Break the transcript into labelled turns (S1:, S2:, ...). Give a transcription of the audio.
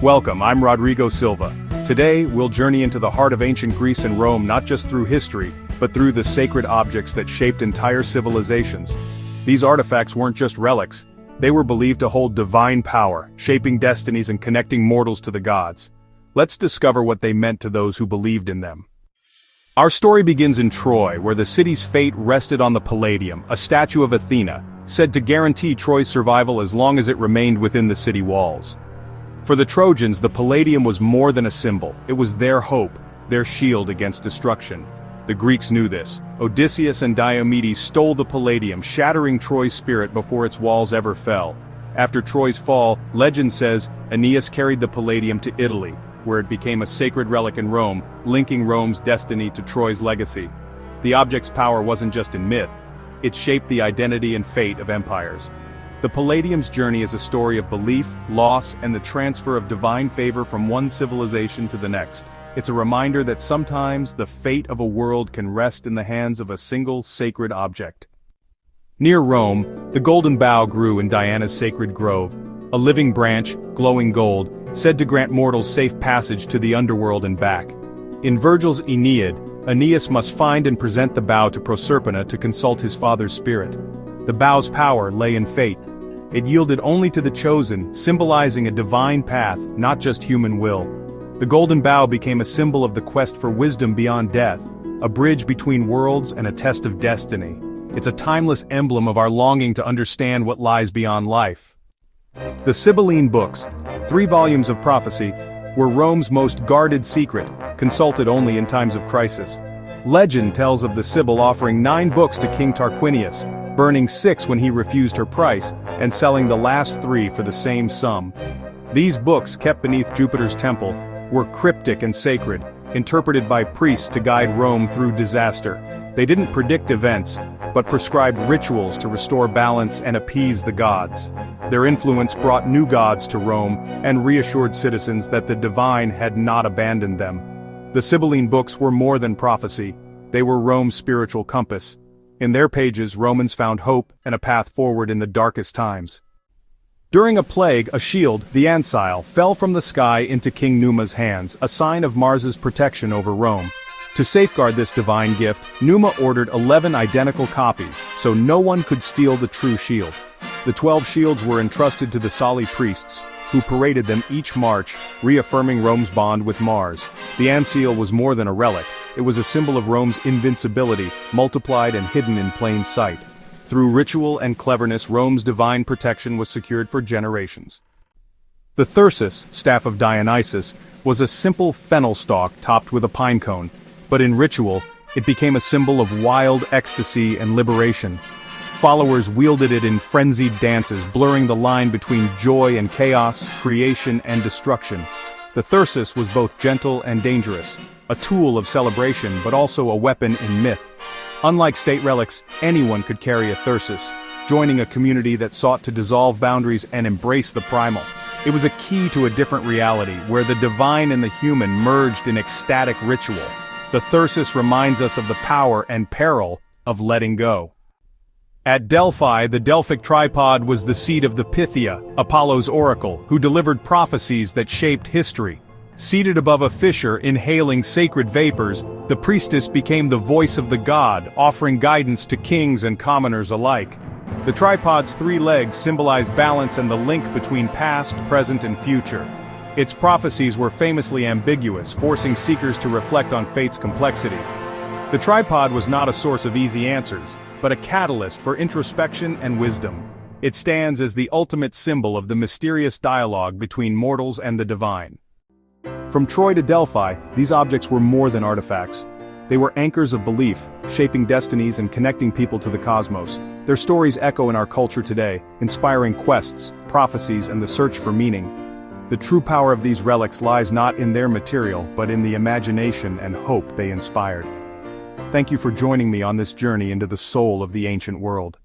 S1: Welcome, I'm Rodrigo Silva. Today, we'll journey into the heart of ancient Greece and Rome not just through history, but through the sacred objects that shaped entire civilizations. These artifacts weren't just relics, they were believed to hold divine power, shaping destinies and connecting mortals to the gods. Let's discover what they meant to those who believed in them. Our story begins in Troy, where the city's fate rested on the Palladium, a statue of Athena, said to guarantee Troy's survival as long as it remained within the city walls. For the Trojans, the Palladium was more than a symbol, it was their hope, their shield against destruction. The Greeks knew this. Odysseus and Diomedes stole the Palladium, shattering Troy's spirit before its walls ever fell. After Troy's fall, legend says, Aeneas carried the Palladium to Italy, where it became a sacred relic in Rome, linking Rome's destiny to Troy's legacy. The object's power wasn't just in myth, it shaped the identity and fate of empires. The Palladium's journey is a story of belief, loss, and the transfer of divine favor from one civilization to the next. It's a reminder that sometimes the fate of a world can rest in the hands of a single sacred object. Near Rome, the golden bough grew in Diana's sacred grove, a living branch, glowing gold, said to grant mortals safe passage to the underworld and back. In Virgil's Aeneid, Aeneas must find and present the bough to Proserpina to consult his father's spirit. The bough's power lay in fate. It yielded only to the chosen, symbolizing a divine path, not just human will. The golden bough became a symbol of the quest for wisdom beyond death, a bridge between worlds and a test of destiny. It's a timeless emblem of our longing to understand what lies beyond life. The Sibylline books, 3 volumes of prophecy, were Rome's most guarded secret, consulted only in times of crisis. Legend tells of the Sibyl offering 9 books to King Tarquinius, burning 6 when he refused her price, and selling the last 3 for the same sum. These books, kept beneath Jupiter's temple, were cryptic and sacred, interpreted by priests to guide Rome through disaster. They didn't predict events, but prescribed rituals to restore balance and appease the gods. Their influence brought new gods to Rome, and reassured citizens that the divine had not abandoned them. The Sibylline books were more than prophecy, they were Rome's spiritual compass. In their pages, Romans found hope and a path forward in the darkest times. During a plague, a shield, the ancile, fell from the sky into King Numa's hands, a sign of Mars's protection over Rome. To safeguard this divine gift, Numa ordered 11 identical copies, so no one could steal the true shield. The 12 shields were entrusted to the Sali priests, who paraded them each march, reaffirming Rome's bond with Mars. The ancile was more than a relic, it was a symbol of Rome's invincibility, multiplied and hidden in plain sight. Through ritual and cleverness, Rome's divine protection was secured for generations. The thyrsus, staff of Dionysus, was a simple fennel stalk topped with a pine cone, but in ritual, it became a symbol of wild ecstasy and liberation. Followers wielded it in frenzied dances, blurring the line between joy and chaos, creation and destruction. The thyrsus was both gentle and dangerous, a tool of celebration but also a weapon in myth. Unlike state relics, anyone could carry a thyrsus, joining a community that sought to dissolve boundaries and embrace the primal. It was a key to a different reality, where the divine and the human merged in ecstatic ritual. The thyrsus reminds us of the power and peril of letting go. At Delphi, the Delphic tripod was the seat of the Pythia, Apollo's oracle, who delivered prophecies that shaped history. Seated above a fissure inhaling sacred vapors, the priestess became the voice of the god, offering guidance to kings and commoners alike. The tripod's 3 legs symbolized balance and the link between past, present, and future. Its prophecies were famously ambiguous, forcing seekers to reflect on fate's complexity. The tripod was not a source of easy answers, but a catalyst for introspection and wisdom. It stands as the ultimate symbol of the mysterious dialogue between mortals and the divine. From Troy to Delphi, these objects were more than artifacts. They were anchors of belief, shaping destinies and connecting people to the cosmos. Their stories echo in our culture today, inspiring quests, prophecies, and the search for meaning. The true power of these relics lies not in their material, but in the imagination and hope they inspired. Thank you for joining me on this journey into the soul of the ancient world.